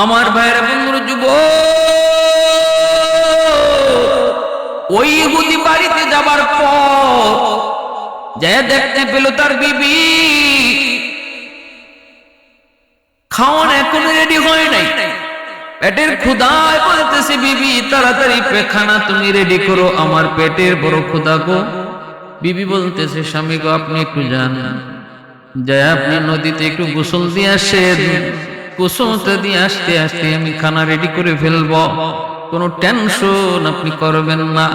আমার ভাইয়ের বন্ধুর যুব ওই ইহুদি বাড়িতে যাবার পর যে দেখতে পেল তার বিবি খাওয়ান এখন রেডি হয় নাই, পেটের ক্ষুধায় বলতেছে বিবি তাড়াতাড়ি পেখানা তুমি রেডি করো, আমার পেটের বড় ক্ষুধা গো। বিবি বলতেছে স্বামী গো আপনি একটু যান, যাই আপনি নদীতে একটু গোসল দিয়ে আসেন, গোসলটা দিয়ে আসতে আসতে আমি খানা রেডি করে ফেলবো, কোনো টেনশন আপনি করবেন না।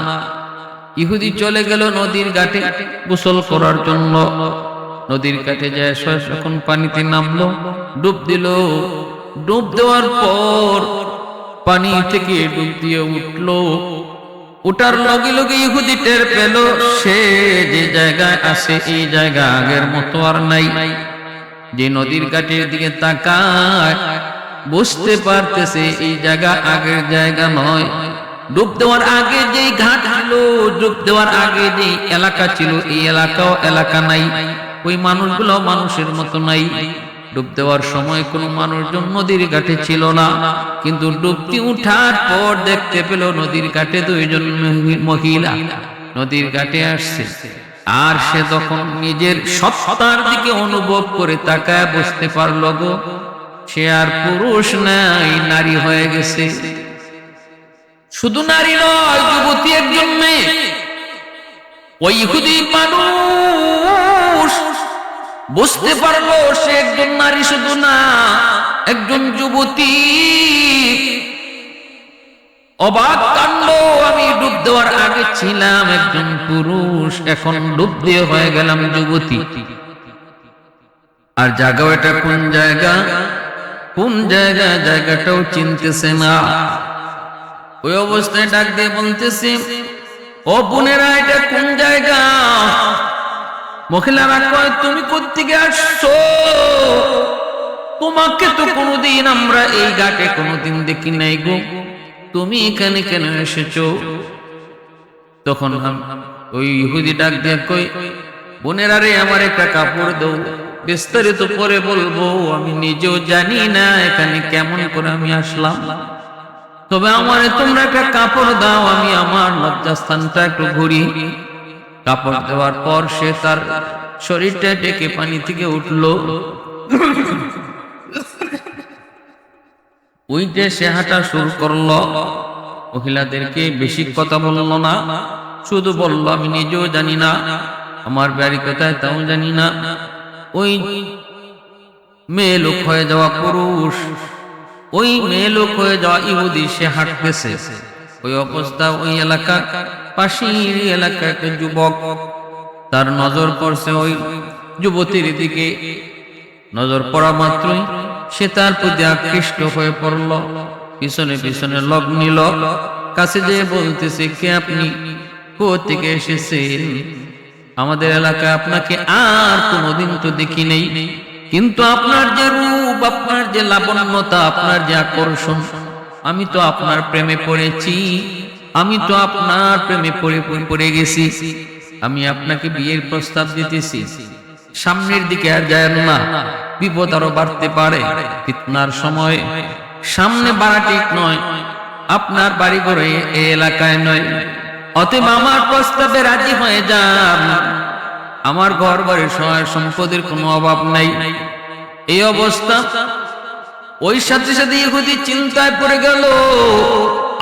ইহুদি চলে গেল নদীর ঘাটে গোসল করার জন্য। নদীর ঘাটে যায় যখন পানিতে নামলো, ডুব দিল। ডুব দেওয়ার পর পানি থেকে ডুব দিয়ে উঠলো। ওটার লগে লগে ইহুদি টের পেল সে যে জায়গায় আসে এই জায়গা আগের মতো আর নাই। যে নদীর ঘাটের দিকে তাকায় বুঝতে পারতেছে এই জায়গা আগের জায়গা নয়। ডুব দেওয়ার আগে যে ঘাট ছিল, ডুব দেওয়ার আগে যে এলাকা ছিল এই এলাকাও এলাকা নাই, ওই মানুষগুলো মানুষের মতো নাই। ডুব দেওয়ার সময় কোনো মানুষজন নদীর ঘাটে ছিল না, কিন্তু ডুবতি উঠার পর দেখতে পেল নদীর ঘাটে দুইজন মহিলা নদীর ঘাটে আসছে। আর সে তখন নিজের সত্তার দিকে অনুভব করে তাকায় বুঝতে পারলো গো সে আর পুরুষ নাই, নারী হয়ে গেছে। শুধু নারী নয়, যুবতী একজন মেয়ে। ওই ইহুদি মানুষ বুঝতে পারলো সে একজন নারী শুধু না, একজন যুবতী। অবাক কাণ্ড, আমি ডুব দেওয়ার আগে ছিলাম একজন পুরুষ, এখন ডুব দিয়ে হয়ে গেলাম যুবতী। আর জায়গাও এটা কোন জায়গা, কোন জায়গা জায়গাটাও চিনতেছে না। ওই অবস্থায় ডাক দিয়ে বলতেছে ও বোনেরা এটা কোন জায়গা? মহিলারা কয় তুমি কোত্থেকে আসছো? তোমাকে তো কোনোদিন আমরা এই ঘাটে কোনোদিন দেখি নাই গো, তুমি এখানে কেন এসেছো? তখন ওই ইহুদি ডাক দিয়ে কই বোনেরা রে আমার একটা কাপড় দাও, বিস্তারিত পরে বলবো, আমি নিজেও জানি না এখানে কেমন করে আমি আসলাম, তবে আমারে তোমরা একটা কাপড় দাও, আমি আমার লজ্জাস্থানটা একটু ঘুরি। কাপড় দেওয়ার পর সে তার শরীরটা ডেকে পানি থেকে উঠলো। ওই যে সে হাঁটা শুরু করলো, মহিলাদেরকে বেশি কথা বললো না, শুধু বললো আমি নিজেও জানি না আমার বাড়ি কোথায় তাও জানি না। ওই মেয়ে লোক হয়ে যাওয়া পুরুষ, ওই মেয়ে লোক হয়ে যাওয়া ইহুদি সে হাঁটতেছে। ওই অবস্থা ওই এলাকা পাশের এলাকা একটা যুবক, তার নজর পড়ছে ওই যুবতীর দিকে। নজর পড়া মাত্রই সে তার প্রতি আকৃষ্ট হয়ে পড়ল, পিছনে পিছনে লগ নিল। কাছে যেয়ে বলতেছে কে আপনি, কোথা থেকে এসেছেন? আমাদের এলাকায় আপনাকে আর কোনোদিন তো দেখি নেই, কিন্তু আপনার যে রূপ, আপনার যে লাবণ্যতা, আপনার যে আকর্ষণ, আমি তো আপনার প্রেমে পড়েছি, আমি তো আপনার প্রেমে পড়ে গেছি। আমি আপনাকে বিয়ের প্রস্তাব দিতেছি, সামনের দিকে আর যায় না, বিপদ আরো বাড়তে পারে, ফিতনার সময় সামনে বাড়া ঠিক নয়, আপনার বাড়ি ঘরে এই এলাকায় নয়, অতএব আমার প্রস্তাবে রাজি হয়ে যান, আমার ঘর বাড়ির সহায় সম্পদের কোনো অভাব নাই। এই অবস্থা ওই সাথে সাথে ইহুদি চিন্তায় পড়ে গেল,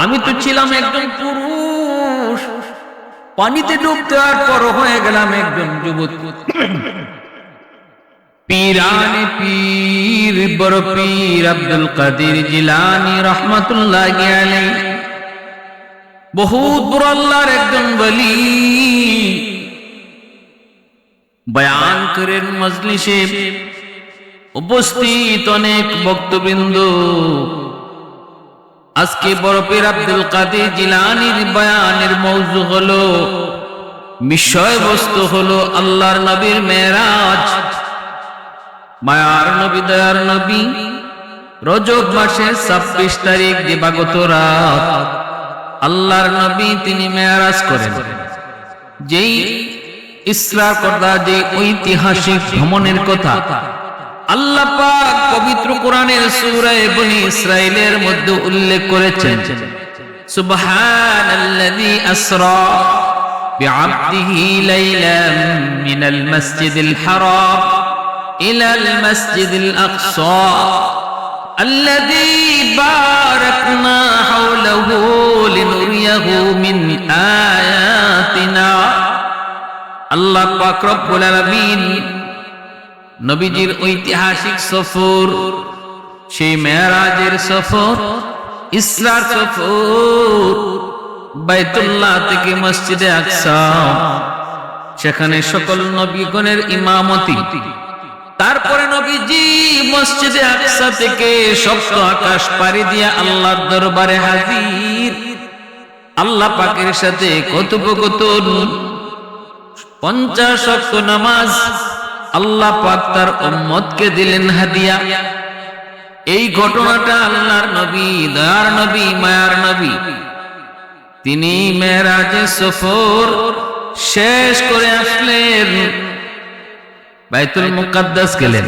আমি তো ছিলাম একজন পুরুষ, পানিতে ডুব দেওয়ার পর হয়ে গেলাম একজন যুবতী। পীরানে পীর বড় পীর আব্দুল কাদের জিলানী রাহমাতুল্লাহি আলাইহি বহুত বড় আল্লাহর একজন ওলি, বয়ান করেন মজলিসে উপস্থিত অনেক ভক্তবৃন্দ। আজকে বড় পীর আব্দুল কাদের জিলানীর বয়ানের মওযু হলো, বিষয়বস্তু হলো আল্লাহর নবীর মেরাজ। মায়ার নবী দয়ার নবী রজব মাসের 26 তারিখ দিবাগত রাত আল্লাহর নবী তিনি মেরাজ করেন। যেই ইসরা কথা, যে ঐতিহাসিক ভ্রমণের কথা আল্লাহ পাক পবিত্র কোরআনের সূরা বনী ইসরাঈলের মধ্যে উল্লেখ করেছেন সুবহানাল্লাযী আসরা বিআবদিহি লাইলাম মিনাল মাসজিদিল হারাম ইলাল মাসজিদিল আকসা আল্লাযী বারাকনা হাওলাহু লিনুরিয়াহু মিন আয়াতিনা। আল্লাহ পাক রব্বুল আলামিন নবীজির ঐতিহাসিক সফর, সেই মেরাজের সফর, ইসরার সফর, বাইতুল্লাহ থেকে মসজিদে আকসা, সেখানে সকল নবীগণের ইমামতি। তারপরে নবীজি মসজিদে আকসা থেকে সপ্ত আকাশ পাড়ি দিয়ে আল্লাহর দরবারে হাজির। আল্লাহ পাকের সাথে কথোপকথন, 50 ওয়াক্ত নামাজ আল্লাহ পাক তার উম্মতকে দিলেন হাদিয়া। এই ঘটনাটা আল্লাহর নবী, দয়ার নবী, মায়ার নবী, তিনি মেরাজে সফর শেষ করে আসলেন, বাইতুল মুকাদ্দাস গেলেন,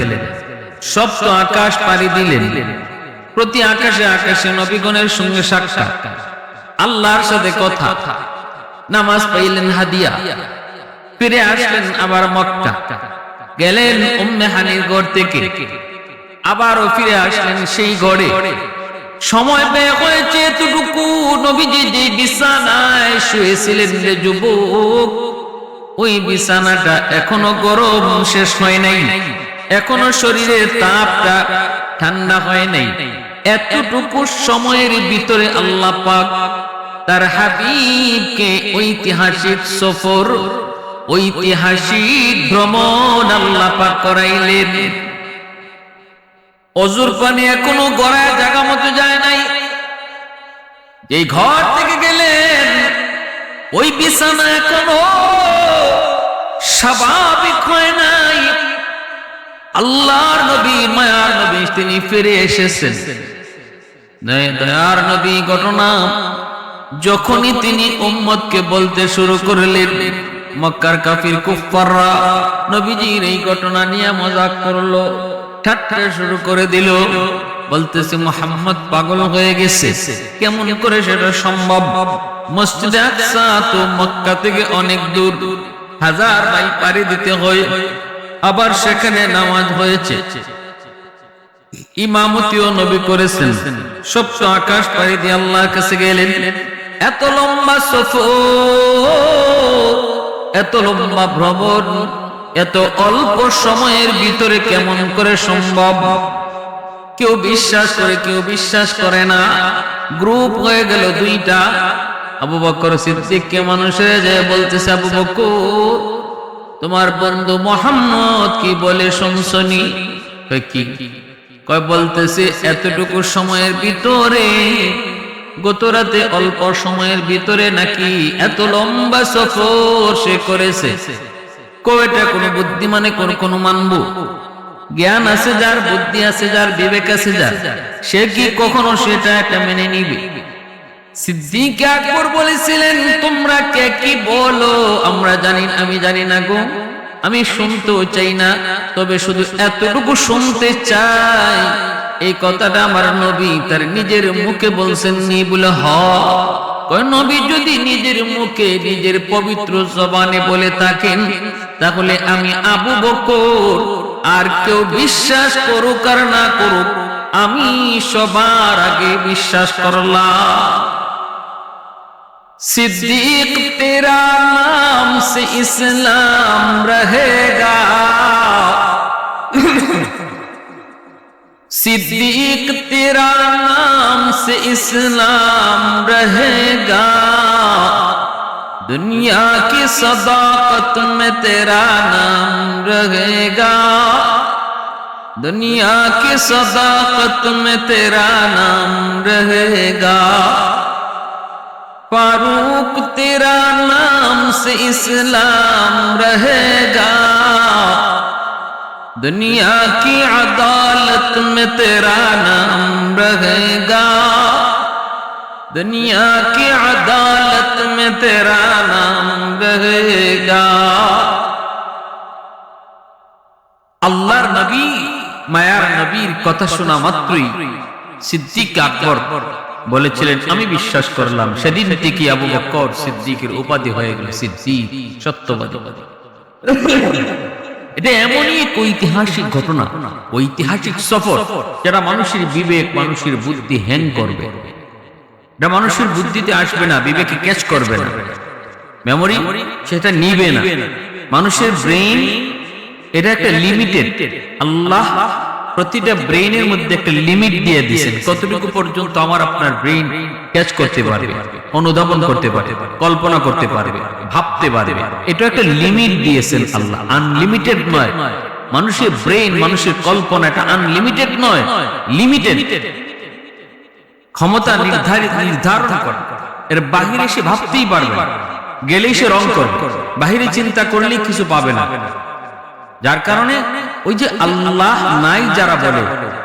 সপ্ত আকাশ পাড়ি দিলেন। প্রতি আকাশে আকাশে নবীগণের সঙ্গে সাক্ষাৎ, আল্লাহর সাথে কথা, নামাজ পাইলেন হাদিয়া। ফিরে আসলেন আবার মক্কা, গেলেন উম্মে হানির ঘর থেকে, আবারও ফিরে আসলেন সেই ঘরে। সময় ব্যয় হয়েছে এতটুকু, নবীজি যে বিছানায় শুয়েছিলেন রে যুবক, ওই বিছানাটা এখনো গরম শেষ হয় নাই, এখনো শরীরের তাপটা ঠান্ডা হয় নাই। এতটুকু সময়ের ভিতরে আল্লাহ পাক তার হাবিবকে ঐতিহাসিক সফর, ঐতিহাসিক ভ্রমণ আল্লাহ পাক করাইলেন। অজুর পানি এখনো গড়ায় জায়গা মতো যায় নাই। এই ঘর থেকে গেলেন, ওই বিছানা এখনো স্বাভাবিক হয় নাই। আল্লাহর নবী, মায়ার নবী, তিনি ফিরে এসেছেন। দয়ার নবী ঘটনা যখনই তিনি উম্মতকে বলতে শুরু করলেন, মক্কার কাফির কুফফাররা নবীজির এই ঘটনা নিয়ে মজাক করলো, ঠাট্টা শুরু করে দিল। বলতেছে মুহাম্মদ পাগল হয়ে গেছে, কেমন করে সেটা সম্ভব? মসজিদে আকসা তো মক্কা থেকে অনেক দূর, 1000 মাইল পাড়ি দিতে হয়, আবার সেখানে নামাজ হয়েছে, ইমামতিও নবী করেছেন, সপ্ত আকাশ পাড়ি দিয়ে আল্লাহর কাছে গেলেন। এত লম্বা সফর, এত লম্বা ভ্রমণ, এত অল্প সময়ের ভিতরে কেমন করে সম্ভব? কেউ বিশ্বাস করে, কেউ বিশ্বাস করে না। গ্রুপ হয়ে গেল দুইটা। আবু বকর সিদ্দিককে মানুষের যায় বলতেছে, আবু বকর, তোমার বন্ধু মুহাম্মদ কি বলে শুনছনি? কি কয়? বলতেছে এতটুকু সময়ের ভিতরে, গত রাতে অল্প সময়ের ভিতরে নাকি এত লম্বা সফর সে করেছে। কয়টা কোনো বুদ্ধিমানে কোন মানবো? জ্ঞান আছে যার, বুদ্ধি আছে যার, বিবেক আছে যার, সে কি কখনো সেটা একটা মেনে নিবে? সিদ্দিক আকবর বলেছিলেন, তোমরা কে কি বলো আমরা জানি, আমি জানি না গো, আমি শুনতেও চাই না, তবে শুধু এতটুকু শুনতে চাই, এই কথাটা আমার নবী তার নিজের মুখে বলছেন নি বলে কয় নবী যদি নিজের মুখে নিজের পবিত্র জবানে বলে থাকেন, তাহলে আমি আবু বকর আর কেউ বিশ্বাস করুক আর না করুক, আমি সবার আগে বিশ্বাস করলাম। सिद्दीक तेरा नाम से इस्लाम रहेगा, सिद्दीक तेरा नाम से इस्लाम रहेगा, दुनिया की सदाकत में तेरा नाम रहेगा, दुनिया की सदाकत में तेरा नाम रहेगा, फारूक तेरा नाम से इस्लाम रहेगा, दुनिया की अदालत में तेरा नाम रहेगा, दुनिया की अदालत में तेरा नाम रहेगा। আল্লাহর নবী মায়ার নবীর কথা শোনা মাত্রই সিদ্দিক আকবর বলেছিলেন আমি বিশ্বাস করলাম। সেদিন থেকে আবু বকর সিদ্দিকের উপাধি হয়ে গেল সিদ্দিক, সত্যবাদী। এটা এমনই এক ঐতিহাসিক ঘটনা, ঐতিহাসিক সফর, যারা মানুষের বিবেক, মানুষের বুদ্ধি হ্যাং করবে। এটা মানুষের বুদ্ধিতে আসবে না, বিবেকে ক্যাচ করবে না, মেমোরি সেটা নিবে না। মানুষের ব্রেইন এটা একটা লিমিটেড। আল্লাহ প্রতিটা ব্রেইনের মধ্যে একটা লিমিট দিয়ে দিয়েছেন, কতটুকু পর্যন্ত আমার আপনার ব্রেইন ক্যাচ করতে পারবে, অনুধাবন করতে পারবে, কল্পনা করতে পারবে, ভাবতে পারবে। এটা একটা লিমিট দিয়েছেন আল্লাহ, আনলিমিটেড নয়। মানুষের ব্রেইন, মানুষের কল্পনা এটা আনলিমিটেড নয়, লিমিটেড। ক্ষমতা নির্ধারণ করে, এর বাহিরে সে ভাবতেই পারবে না, গেলেই সে রং করবে, বাহিরে চিন্তা করলেই কিছু পাবে না। যার কারণে ওই যে আল্লাহ নাই যারা বলে,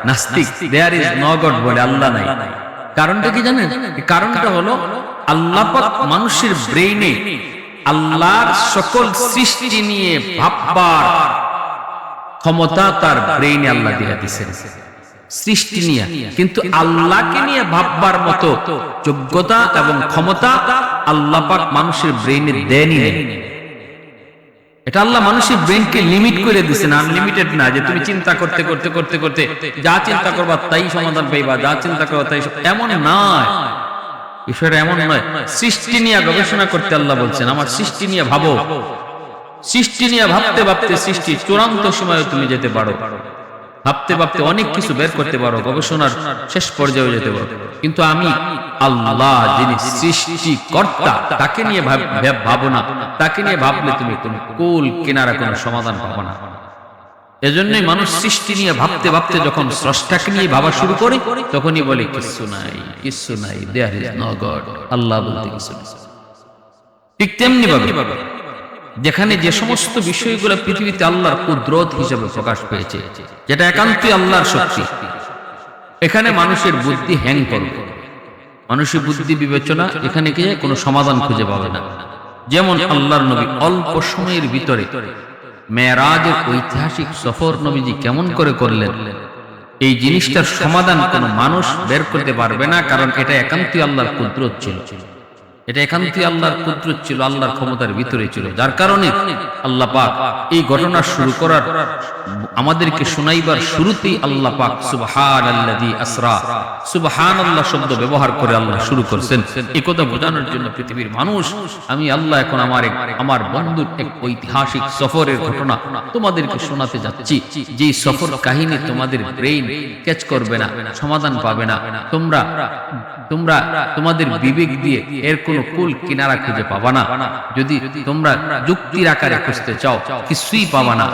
নাস্তিক, দেয়ার ইজ নো গড বলে, আল্লাহ নাই। কারণটা কি জানেন? কারণটা হলো আল্লাহ পাক মানুষের ব্রেইনে আল্লাহর সকল সৃষ্টি নিয়ে ভাববার ক্ষমতা তার ব্রেইনে আল্লাহ দিয়ে দিয়েছেন, সৃষ্টি নিয়ে। কিন্তু আল্লাহকে নিয়ে ভাববার মতো যোগ্যতা এবং ক্ষমতা আল্লাহ পাক মানুষের ব্রেইনে দেনই নেই। এটা আল্লাহ মানুষের ব্রেইনকে লিমিট করে দিয়েছেন, আনলিমিটেড না, যে তুমি চিন্তা করতে করতে করতে করতে যা চিন্তা করবা তাই সমাধান পাইবা, যা চিন্তা করবা তাই, এমন নয়। বিষয়টা এমন নয়। সৃষ্টি নিয়ে গবেষণা করতে আল্লাহ বলছেন, আমার সৃষ্টি নিয়ে ভাবো। সৃষ্টি নিয়ে ভাবতে ভাবতে সৃষ্টি চূড়ান্ত সময়ে তুমি যেতে পারো, ভাবতে ভাবতে অনেক কিছু বের করতে পারো, গবেষণার শেষ পর্যায়ে যেতে পারো। কিন্তু আমি আল্লাহ যিনি সৃষ্টিকর্তা, তাকে নিয়ে ভাবো না। তাকে নিয়ে ভাবলে তুমি কোন কুল কিনারা কোনো সমাধান পাবো না। এজন্যই মানুষ সৃষ্টি নিয়ে ভাবতে ভাবতে যখন স্রষ্টাকে নিয়ে ভাবা শুরু করে, তখনই বলে কিছু নাই, কিছু নাই, দেয়ার ইজ নো গড, আল্লাহ বলতে কিছু নেই। ঠিক তেমনি ভাবে যেখানে যে সমস্ত বিষয়গুলো পৃথিবীতে আল্লাহর কুদরত হিসেবে প্রকাশ পেয়েছে, যেটা একান্তই আল্লাহর শক্তি, এখানে মানুষের বুদ্ধি হ্যাং করবে, মানুষের বুদ্ধি বিবেচনা এখানে গিয়ে কোনো সমাধান খুঁজে পাবে না। যেমন আল্লাহর নবী অল্প সময়ের ভিতরে মেরাজের ঐতিহাসিক সফর নবীজি কেমন করে করলেন, এই জিনিসটার সমাধান কোনো মানুষ বের করতে পারবে না, কারণ এটা একান্তই আল্লাহর কুদরত ছিল। এটা একান্তই আল্লাহর কুদরত ছিল, আল্লাহর ক্ষমতার ভিতরে ছিল। যার কারণে আল্লাহ পাক এই ঘটনা শুরু করার, আমাদেরকে শোনাইবার শুরুতেই আল্লাহ পাক সুবহানাল্লাযী আসরা, সুবহানাল্লাহ শব্দ ব্যবহার করে আল্লাহ শুরু করছেন। এই কথা বোঝানোর জন্য পৃথিবীর মানুষ, আমি আল্লাহ এখন আমার বন্ধুর এক ঐতিহাসিক সফরের ঘটনা তোমাদেরকে শোনাতে যাচ্ছি, যে সফর কাহিনী তোমাদের ব্রেইন ক্যাচ করবে না, সমাধান পাবে না। তোমরা তোমাদের বিবেক দিয়ে এর কোনো কুল কিনারা খুঁজে পাবা না। যদি তোমরা যুক্তির আকারে খুঁজতে চাও, কিছুই পাবা না।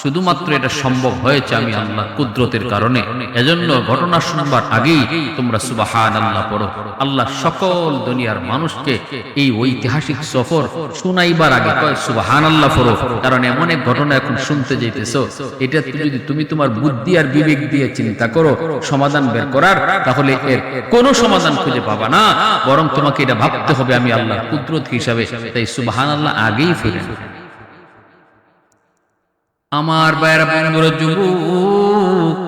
শুধুমাত্র এটা সম্ভব হয়েছে আমি আল্লাহ কুদরতের কারণে। এজন্য ঘটনা শুনবার আগেই তোমরা সুবহানাল্লাহ পড়ো। আল্লাহ সকল দুনিয়ার মানুষকে এই ঐতিহাসিক সফর শুনাইবার আগে কয় সুবহানাল্লাহ পড়ো, কারণ এমন এক ঘটনা এখন শুনতে যাইতেছো, এটা যদি তুমি তোমার বুদ্ধি আর বিবেক দিয়ে চিন্তা করো সমাধান বের করার, তাহলে এর কোনো সমাধান খুঁজে পাবা না, বরং তোমাকে এটা ভাবতে হবে আমি আল্লাহ কুদরত হিসাবে। তাই সুবহানাল্লাহ আগেই ফিরে। আমার বাইরা বন্ধুরা, যুবক,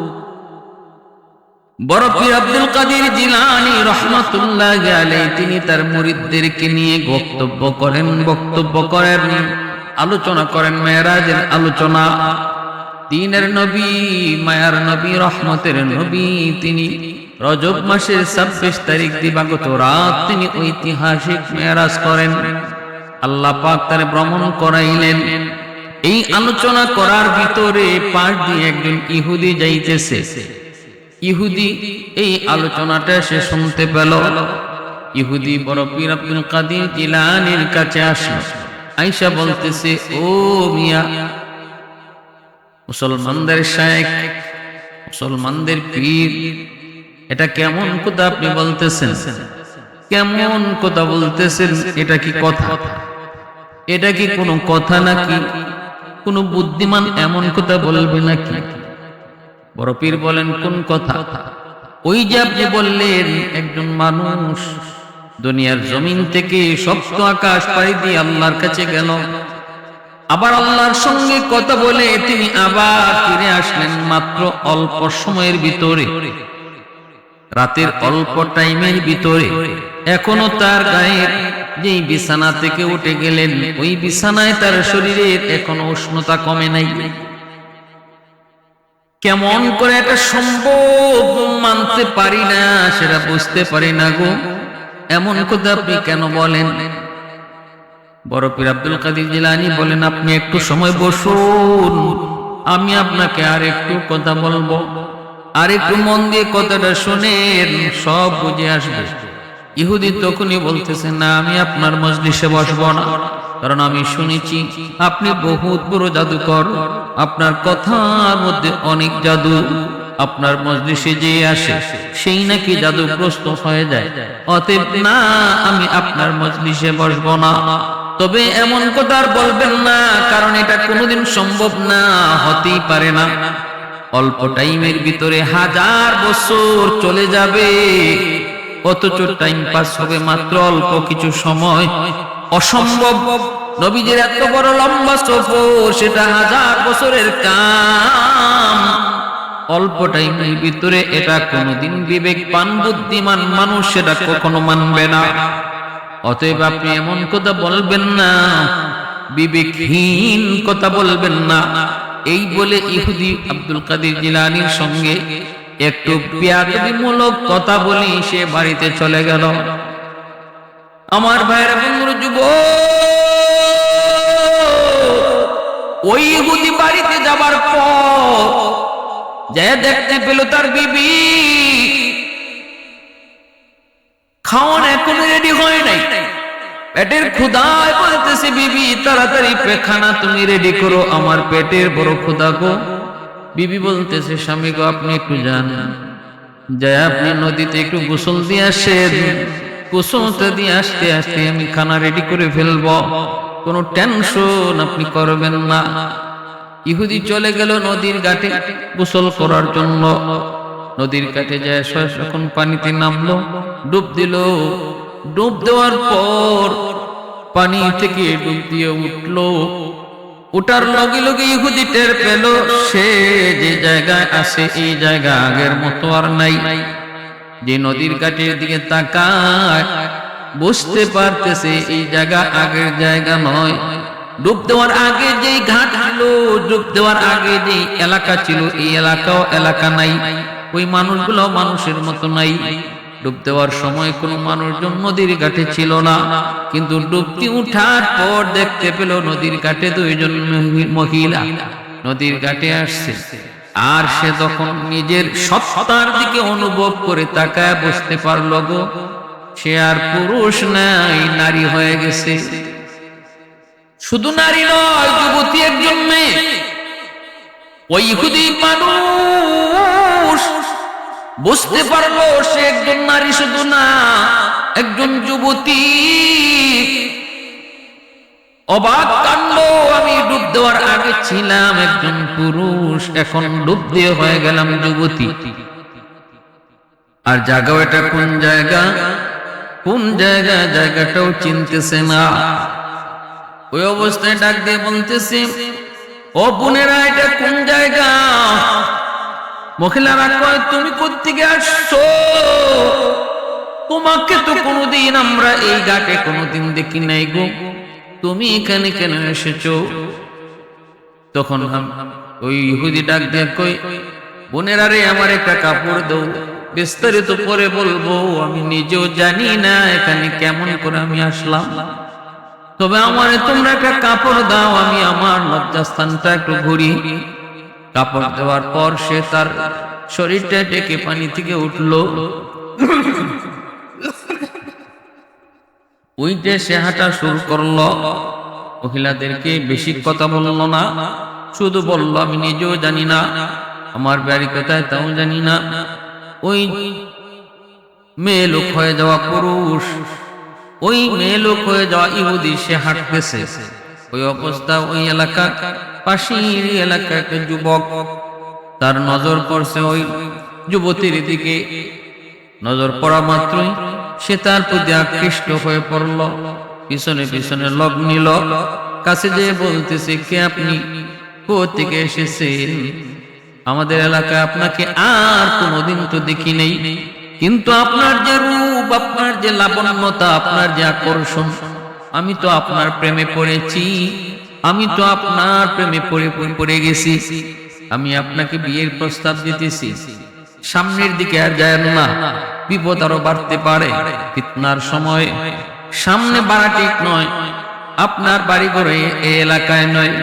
বড় পীর আব্দুল কাদের জিলানী রাহমাতুল্লাহি আলাইহি তিনি তার মুরিদদেরকে নিয়ে বক্তব্য করেন, আলোচনা করেন, মেরাজের আলোচনা। দ্বীনের নবী, মায়ার নবী, রহমতের নবী, তিনি রজব মাসের 26 তারিখ দিবাগত রাত তিনি ঐতিহাসিক মেরাজ করেন। আল্লাহ পাক তারে ভ্রমণ করাইলেন। এই আলোচনা করার ভিতরে পাশ দিয়ে একজন ইহুদি যাইতেছে। ইহুদি এই আলোচনাটা সে শুনতে পেল। ইহুদি বড় পীর আব্দুল কাদের জিলানীর কাছে আসলো, আয়েশা বলতেছে, ও মিয়া, মুসলমানদের শায়েখ, মুসলমানদের পীর, এটা কেমন কথা আপনি বলতেছেন? কেমন কথা বলতেছেন? এটা কি কথা? এটা কি কোনো কথা নাকি? কোন বুদ্ধিমান এমন কথা বলবে নাকি? বড় পীর বলেন, কোন কথা? ওই যে আপনি বললেন একজন মানুষ দুনিয়ার জমিন থেকে সপ্ত আকাশ পাড়ি দিয়ে আল্লাহর কাছে গেল, আবার আল্লাহর সঙ্গে কথা বলে তিনি আবার ফিরে আসলেন মাত্র অল্প সময়ের ভিতরে, রাতের অল্প টাইমের ভিতরে। এখনো তার গায়ের যেই বিছানা থেকে উঠে গেলেন ওই বিছানায় তার শরীরের এখনো উষ্ণতা কমে নাই। কেমন করে এটা সম্ভব মানতে পারি না, সেটা বুঝতে পারি না গো। এমন কথা আপনি কেন বলেন? বড় পীর আব্দুল কাদের জিলানী বলেন, আপনি একটু সময় বসুন, আমি আপনাকে আর একটু কথা বলবো, আর একটু মন দিয়ে কথাটা শুনেন, সব বুঝে আসবে। ইহুদি তখনই বলতেছে, না আমি আপনার মজলিসে বসবো না, কারণ আমি শুনেছি আপনি বহুত বড় জাদুকর, আপনার কথার মধ্যে অনেক জাদু, আপনার মজলিসে যে আসে সেই নাকি জাদুগ্রস্ত হয়ে যায়, অতএব না আমি আপনার মজলিসে বসবো না। তবে এমন কথা আর বলবেন না, কারণ এটা কোনোদিন সম্ভব না, হতেই পারে না। অল্প টাইমের ভিতরে 1000 বছর চলে যাবে, অথচ টাইম পাস হবে মাত্র অল্প কিছু সময়। অসম্ভব। নবীজির এত বড় লম্বা সফর, সেটা 1000 বছরের কাম, অল্প টাইমের ভিতরে এটা কোনোদিন বিবেকবান বুদ্ধিমান মানুষ সেটা কখনো মানবে না। অতএব আপনি এমন কথা বলবেন না, বিবেকহীন কথা বলবেন না। এই বলে ইহুদি আব্দুল কাদের জিলানীর সঙ্গে একটু বেয়াদবিমূলক কথা বলি সে বাড়িতে চলে গেল। আমার ভাইয়েরা, বন্ধুরা, ওই ইহুদি বাড়িতে যাবার পর যে দেখতে পেল তার বিবি খাওয়ান এখনো রেডি হয় নাই। পেটের ক্ষুধায় বলতেছে, বিবি তাড়াতাড়ি পেখানা তুমি রেডি করো, আমার পেটের বড় ক্ষুধা গো। বিবি বলতেছে, স্বামী গো আপনি একটু যান, যাই আপনি নদীতে একটু গোসল দিয়ে আসেন, গোসলটা দিয়ে আসতে আসতে আমি খানা রেডি করে ফেলবো, কোনো টেনশন আপনি করবেন না। ইহুদি চলে গেল নদীর ঘাটে গোসল করার জন্য। নদীর ঘাটে যায় যখন পানিতে নামলো, ডুব দিল। ডুব দেওয়ার পর পানি থেকে ডুব দিয়ে উঠলো। ওটার লগে লগে ইহুদি টের পেল সে যে জায়গায় আছে এই জায়গা আগের মতো আর নাই। যে নদীর ঘাটের দিকে তাকায় বুঝতে পারতেছে এই জায়গা আগের জায়গা নয়। ডুব দেওয়ার আগে যে ঘাট ছিল, ডুব দেওয়ার আগে যে এলাকা ছিল, এই এলাকাও এলাকা নাই, ওই মানুষগুলো মানুষের মতো নাই। ডুব দেওয়ার সময় কোনো মানুষজন নদীর ঘাটে ছিল না, কিন্তু ডুবতি উঠার পর দেখতে পেল নদীর ঘাটে 2 জন মহিলা নদীর ঘাটে আসছে। আর সে তখন নিজের সত্তার দিকে অনুভব করে তাকায় বুঝতে পারলো গো, সে আর পুরুষ নাই, নারী হয়ে গেছে। শুধু নারী নয়, যুবতী একজন মেয়ে। ওই ইহুদি মানুষ বুঝতে পারলো সে একজন নারী, শুধু না একজন যুবতী। অবাক কাণ্ড, আমি ডুব দেওয়ার আগে ছিলাম একজন পুরুষ, এখন ডুব দিয়ে হয়ে গেলাম যুবতী। আর জায়গাও এটা কোন জায়গা, কোন জায়গা জায়গাটাও চিনতেছে না। ওই অবস্থায় ডাক দিয়ে বলতেছে, ও বোনেরা এটা কোন জায়গা? মহিলারা কয়, তুমি কোত্থেকে আসছো? তোমাকে তো কোনোদিন আমরা এই ঘাটে কোনোদিন দেখি নাই গো, তুমি এখানে কেন এসেছো? তখন ওই ইহুদি ডাক দিয়ে কই, বোনেরা রে আমার একটা কাপড় দাও, বিস্তারিত পরে বলবো, আমি নিজেও জানি না এখানে কেমন করে আমি আসলাম, তবে আমারে তোমরা একটা কাপড় দাও, আমি আমার লজ্জাস্থানটা একটু ঘুরি। কাপড় দেওয়ার পর সে তার শরীরটা ডেকে পানি থেকে উঠলো। ওইটা সে হাঁটা শুরু করলো। মহিলাদেরকে বেশি কথা বললো না, শুধু বললো আমি নিজেও জানি না, আমার বাড়ি কোথায় তাও জানি না। ওই মেয়ে লোক হয়ে যাওয়া পুরুষ, ওই মেয়ে লোক হয়ে যাওয়া ইহুদি সে হাঁটতেছে। ওই অবস্থা ওই এলাকা, পাশের এলাকা একটা যুবক, তার নজর পড়ছে ওই যুবতীর দিকে। নজর পড়া মাত্রই সে তার প্রতি আকৃষ্ট হয়ে পড়ল, পিছনে পিছনে লগ নিল। কাছে যেয়ে বলতেছে, কে আপনি, কোথা থেকে এসেছেন? আমাদের এলাকায় আপনাকে আর কোনোদিন তো দেখি নেই, কিন্তু আপনার যে রূপ, আপনার যে লাবণ্যতা, আপনার যে আকর্ষণ, আমি তো আপনার প্রেমে পড়েছি, আমি তো আপনার প্রেমে পড়ে গেছি। আমি আপনাকে বিয়ের প্রস্তাব দিতেছি, সামনের দিকে আর যায় না, বিপদ আরো বাড়তে পারে, ফিতনার সময় সামনে বাড়া ঠিক নয়, আপনার বাড়ি ঘরে এই এলাকায় নয়,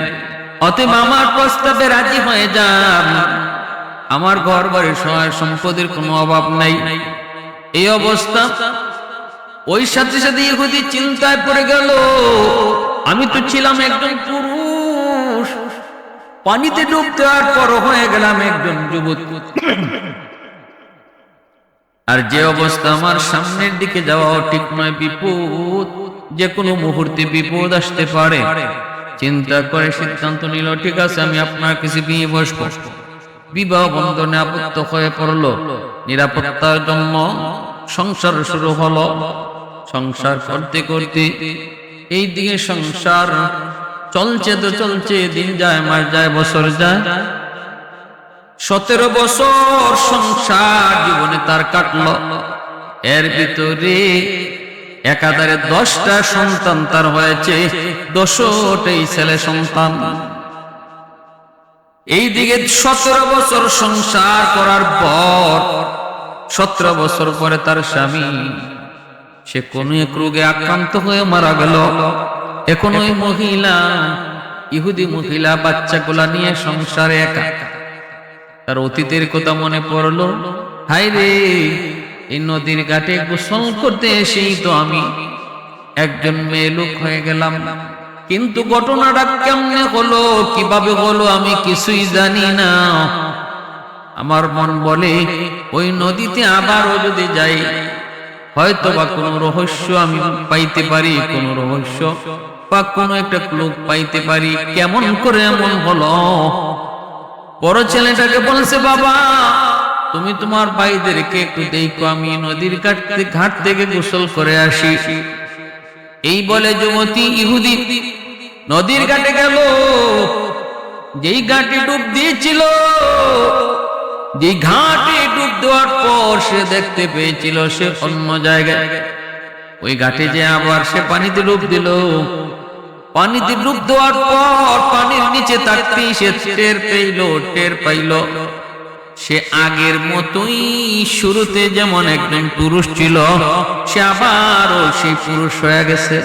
অতএব আমার প্রস্তাবে রাজি হয়ে যান। আমার ঘর বাড়ি সহায় সম্পদের কোনো অভাব নাই। এই অবস্থা, ওই সাথে সাথে ইহুদি চিন্তায় পড়ে গেল, আমি তো ছিলাম একজন পুরুষ, পানিতে ডুব দেওয়ার পর হয়ে গেলাম একজন যুবক, আর যে অবস্থা আমার সামনের দিকে যাওয়াও ঠিক নয়, বিপদ, যে কোনো মুহূর্তে বিপদ আসতে পারে। চিন্তা করে সিদ্ধান্ত নিল, ঠিক আছে, আমি আপনার কাছে বিয়ে বসবো। বিবাহ বন্ধনে আবদ্ধ হয়ে পড়ল। নিরাপত্তার জন্য সংসার শুরু হলো। সংসার করতে করতে এই দিকে সংসার চলছে তো চলছে, দিন যায়, মাস যায়, বছর যায়। 17 বছর সংসার জীবনে তার কাটলো। এর ভিতরে একাধারে 10টা সন্তান তার হয়েছে, 10টাই ছেলে সন্তান। এই দিকে 17 বছর সংসার করার পর, 17 বছর পরে তার স্বামী সে কোন এক রোগে আক্রান্ত হয়ে মারা গেল। এখন ওই মহিলা, ইহুদি মহিলা, বাচ্চাগুলা নিয়ে সংসারে একা। তার অতীতের কথা মনে পড়লো, হায় রে, এই নদীর ঘাটে গোসল করতে এসেই তো আমি একজন মেয়ে লোক হয়ে গেলাম, কিন্তু ঘটনাটা কেমনে হলো, কিভাবে হলো, আমি কিছুই জানি না। আমার মন বলে, ওই নদীতে আবারও যদি যাই, হয়তো বা কোনো রহস্য আমি পাইতে পারি, কোনো রহস্য বা কোনো একটা ক্লু পাইতে পারি, কেমন করে এমন হলো। বড় ছেলেটাকে বলছে, বাবা তুমি তোমার ভাইদেরকে একটু দেখো, আমি নদীর ঘাট থেকে গোসল করে আসি। এই বলে যুবতী ইহুদি নদীর ঘাটে গেল। যেই ঘাটে ডুব দিয়েছিল, যেই ঘাটে ডুব দেওয়ার পর সে দেখতে পেয়েছিল সে অন্য জায়গায়। ওই ঘাটে যে আবার সে পানিতে ডুব দিল। পানিতে ডুব দেওয়ার পর পানির নিচে থাকতেই সে টের পাইল সে আগের মতোই শুরুতে যেমন একজন পুরুষ ছিল, সে আবারও সেই পুরুষ হয়ে গেছে।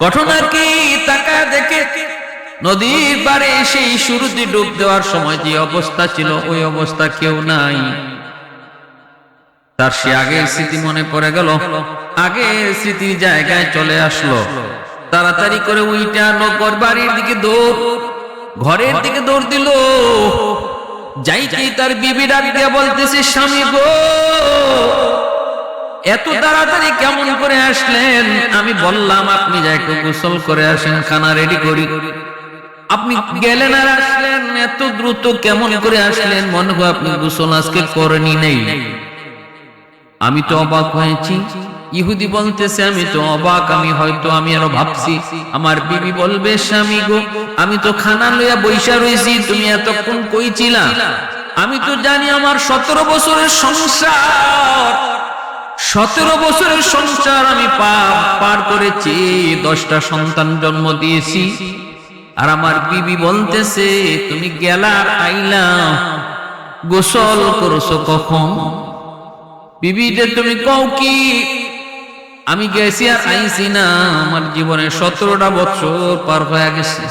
ঘটনা কি তাকায় দেখে নদীর পাড়ে সেই শুরুতে ডুব দেওয়ার সময় যে অবস্থা ছিল, ওই অবস্থা কেউ নাই। তার সে আগের স্মৃতি মনে পড়ে গেল, আগের স্মৃতির জায়গায় চলে আসলো। তাড়াতাড়ি করে উইটা নগর বাড়ির দিকে দৌড়, ঘরের দিকে দৌড় দিল। যাইতেই তার বিবি ডাক দিয়ে বলতেছে, স্বামী গো, এত তাড়াতাড়ি কেমন করে আসলেন? আমি বললাম আপনি যাই একটু গোসল করে আসেন, খানা রেডি করি, আপনি গেলেন আর আসলেন, এত দ্রুত কেমন করে আসলেন? মনে হয় আপনি গোসল আজকে করেনি নেই। আমি তো অবাক হয়েছি। ইহুদি বলতেছে, আমি তো অবাক, আমি আরো ভাবছি আমার বিবি বলবে, স্বামী গো, আমি তো খানা লইয়া বৈশা রয়েছি, তুমি এতক্ষণ কই ছিলা? আমি তো জানি আমার 17 বছরের সংসার, 17 বছরের সংসার আমি পার করেছি, 10টা সন্তান জন্ম দিয়েছি, আর আমার বিবি বলতেছে তুমি গেলা আইলা, গোসল করছো কখন? বিবি যে তুমি কও কি? আমি গেছি আর আইছি না, আমার জীবনে 17টা বছর পার হয়ে গেছে।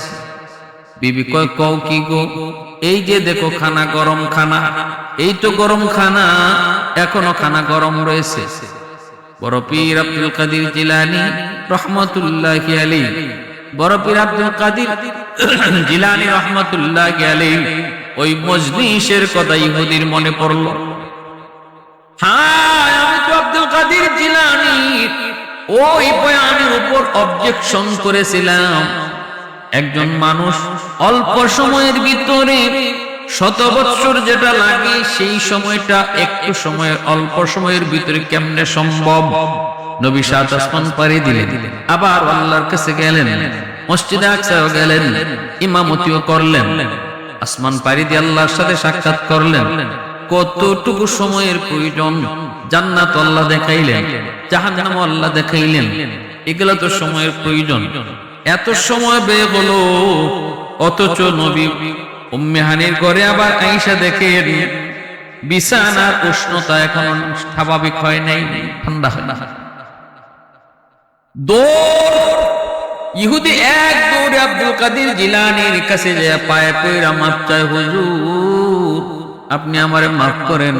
বিবি কয়, কও কি গো? এই যে দেখো খানা, গরম খানা, এই তো গরম খানা, এখনো খানা গরম রয়েছে। বড় পীর আব্দুল কাদের জিলানী রহমাতুল্লাহি আলাইহি, বড় পীর আব্দুল কাদের জিলানী রহমাতুল্লাহি আলাইহি ওই মজলিসের কথা ইহুদির মনে পড়ল। হ্যাঁ, আমি তো আব্দুল কাদের জিলানী ওই বয়ানের উপর অবজেকশন করেছিলাম। একজন মানুষ অল্প সময়ের ভিতরে 100 বছর যেটা লাগে, সেই সময়টা একটু সময়ের, অল্প সময়ের ভিতরে কেমনে সম্ভব? নবী 7 আসমান পাড়ি দিলেন, আবার আল্লাহর কাছে গেলেন, মসজিদে আকসাও গেলেন, ইমামতিও করলেন, আসমান পাড়ি দিয়ে আল্লাহর সাথে সাক্ষাৎ করলেন। কতটুকু সময়ের প্রয়োজন? জান্নাত আল্লাহ দেখাইলেন, জাহান্নাম আল্লাহ দেখাইলেন, এগুলো তো সময়ের প্রয়োজন। এত সময় ব্যয় হলো, অথচ নবী উম্মে হানির ঘরে আবার আয়েশা দেখেন বিছানার উষ্ণতা এখনো স্বাভাবিক হয় নাই, ঠান্ডা হয় না। দৌড় ইহুদি এক দৌড়ে আব্দুল কাদের জিলানীর কাছে যায়, পায়ে পড়ে মাপ চায়, হুজুর আপনি আমারে মাফ করেন।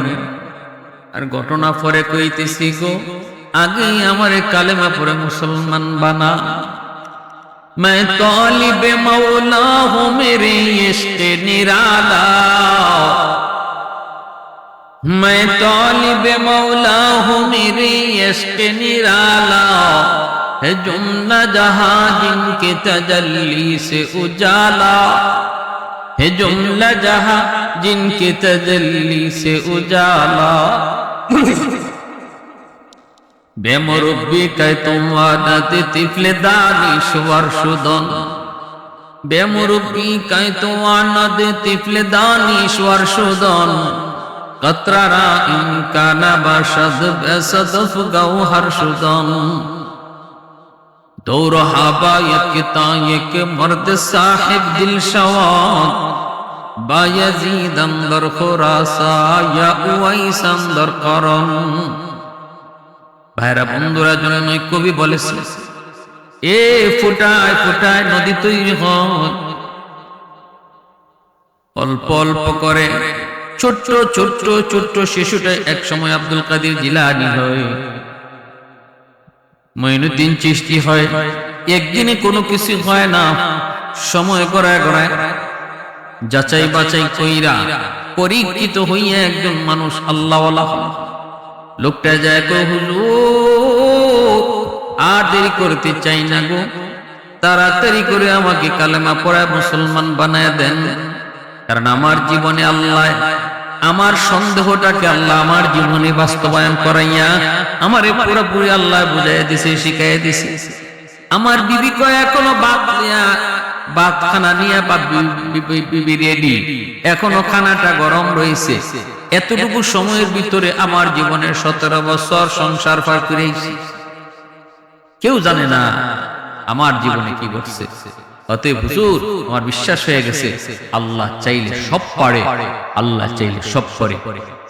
আর ঘটনা পরে কইতেছি গো, আগে আমারে কালেমা পড়ে মুসলমান বানা। मैं तालिब मौला हूँ मेरे इश्क निराला, मैं तालिब मौला हूँ मेरे इश्क निराला, है जुमला जहां जिनके तजल्ली से उजाला, है जुमला जहां जिनके तजल्ली से उजाला। बेमुरब्बी कह तुम आदत तिफले दानिश्वर शुदन, बेमुरब्बी कह तुम आनद तिफले दानिश्वर शुदन, कतरा इनका नबाशद बेसदफ गौहर शुदन, दौर हाबा यक मर्द साहिब दिल शवान, बायजीद अंदर खुरासा या उवैस अंदर करम। ভাইরা বন্ধুরা, জন্য কবি বলেছে, এ ফোটায় ফোটায় নদী তৈরি হয়, অল্প অল্প করে ছোট্ট ছোট্ট ছোট্ট শিশুটা এক সময় আব্দুল কাদের জিলানী হয়, মঈনুদ্দিন চিশতি হয়। একদিনে কোনো কিছু হয় না, সময় গড়ায় গড়ায় যাচাই বাছাই কইরা পরীক্ষিত হইয়া একজন মানুষ আল্লাহওয়ালা লোকটা যায়, গো হুজুর আর দেরি করতে চাই না গো, তাড়াতাড়ি করে আমাকে কালেমা পড়ায় মুসলমান বানায় দেন, কারণ আমার জীবনে আল্লাহ আমার সন্দেহটাকে আল্লাহ আমার জীবনে বাস্তবায়ন করাইয়া আমারে পুরোপুরি আল্লাহ বুঝাইয়া দিছে, শিখাইয়া দিছে। আমার বিবি কয় এখনো ভাত খানা নিয়ে বিবি রেডি, এখনো খানাটা গরম রয়েছে। এতটুকু সময়ের ভিতরে আমার জীবনের 17 বছর সংসার পার করেছি, কেউ জানে না আমার জীবনে কি ঘটছে। অতএব হুজুর আমার বিশ্বাস হয়ে গেছে, আল্লাহ চাইলে সব পারে, আল্লাহ চাইলে সব করে,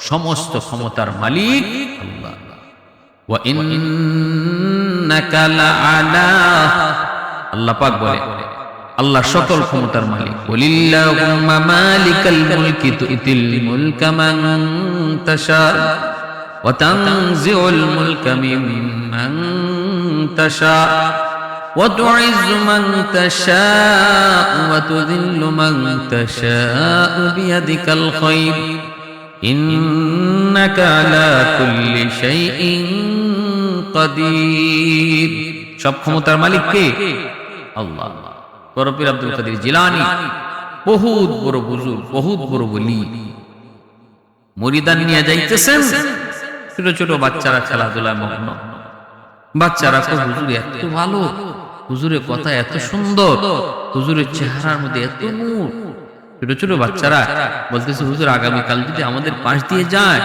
সমস্ত ক্ষমতার মালিক আল্লাহ। ওয়া ইন্নাকা লাআলা, আল্লাহ পাক বলে আল্লাহ সকল ক্ষমতার মালিক। ওয়ালিল্লাহুম্মা মালিকাল মুলকি তুতিল মুলকা মান তাশা ওয়া তানজিউল মুলকা মিম্মান তাশা ওয়া তুইজ্জু মান তাশা ওয়া তুযিল্লু মান তাশা বিয়াদিকাল খায়র ইন্নাকা আলা কুল্লি শাইইন কাদির। সব ক্ষমতার মালিক কে? আল্লাহ। বড় পীর আব্দুল কাদের জিলানী বহুত বড় বুজুর্গ, বহুত বড় ওলি। মুরিদান নিয়ে যাইতেছেন, ছোট ছোট বাচ্চারা খেলাধুলায় মগ্ন। বাচ্চারা তো হুজুর এত ভালো, হুজুরের কথা এত সুন্দর, হুজুরের চেহারার মধ্যে এত নূর। ছোট ছোট বাচ্চারা বলতেছে, হুজুর আগামীকাল যদি আমাদের পাশ দিয়ে যায়,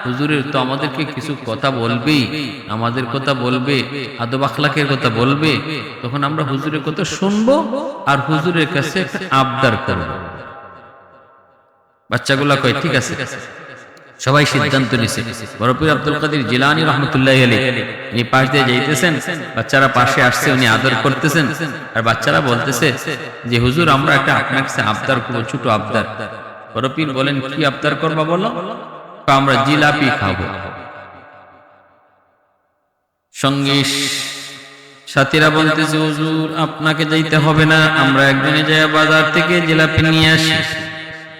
হুজুরের তো আমাদেরকে কিছু কথা বলবেই, আমাদের কথা বলবে, আদব আখলাকের কথা বলবে, তখন আমরা হুজুরের কথা শুনবো আর হুজুরের কাছে একটা আবদার করব। বাচ্চাগুলা কয় ঠিক আছে। সবাই সিদ্ধান্ত নিছে। বড় পীর আব্দুল কাদের জিলানী রাহমাতুল্লাহি আলাইহি উনি পাশ দিয়ে যাইতেছেন, বাচ্চারা পাশে আসছে, উনি আদর করতেছেন। আর বাচ্চারা বলতেছে যে হুজুর আমরা একটা আপনার কাছে আবদার করব, ছোট আবদার। বড় পীর বলেন কি আবদার করবা বলো? আমরা জিলাপি খাবো। সঙ্গী সাথীরা বলতেছে হুজুর আপনাকে যাইতে হবে না, আমরা একজনে যায় বাজার থেকে জিলাপি নিয়ে আসি।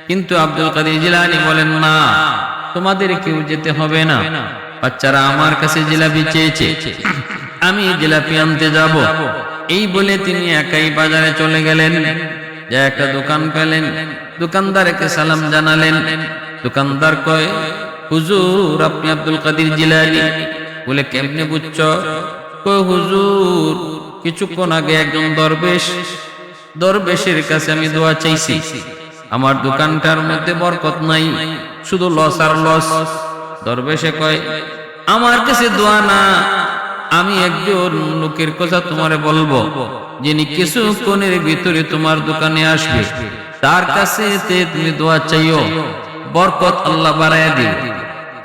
কিন্তু আব্দুল কাদের জিলানী বলেন না, তোমাদের কেউ যেতে হবে না, বাচ্চারা আমার কাছে জিলাপি চেয়েছে, আমি জিলাপি আনতে যাব। এই বলে তিনি একাই বাজারে চলে গেলেন, যে একটা দোকান পেলেন, দোকানদারকে সালাম জানালেন। দোকানদার কয় হুজুর আপনি আব্দুল কাদের জিলানী? বলে কেমনে বুঝছো? কই হুজুর কিছুক্ষণ আগে একজন দরবেশের কাছে আমি দোয়া চাইছি, আমার দোকানটার মধ্যে বরকত নাই, শুধু লস আর লস। দরবেশে কয় আমার কাছে দোয়া না, আমি একজন লোকের কথা তোমারে বলবো, যিনি কিছুক্ষণের ভিতরে তোমার দোকানে আসবে, তার কাছে তুমি দোয়া চাইও, বরকত আল্লাহ বাড়ায়া দিবে।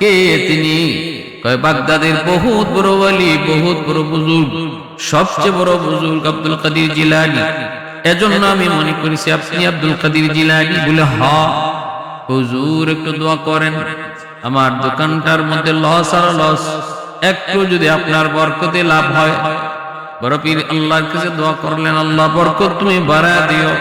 কে তিনি? কয় বাগদাদের বহুত বড় ওয়ালি, বহুত বড় বুজুর্গ, সবচেয়ে বড় বুজুর্গ আব্দুল কাদের জিলানী। এজন্য আমি মনে করেছি আপনি আব্দুল কাদের জিলানী। বলে হ্যাঁ হুজুর, একটু দোয়া করেন, আমার দোকানটার মধ্যে লস আর লস, একটু যদি আপনার বরকতে লাভ হয়। বড় পীর আল্লাহর কাছে দোয়া করলেন, আল্লাহ বরকত তুমি বাড়ায় দিও।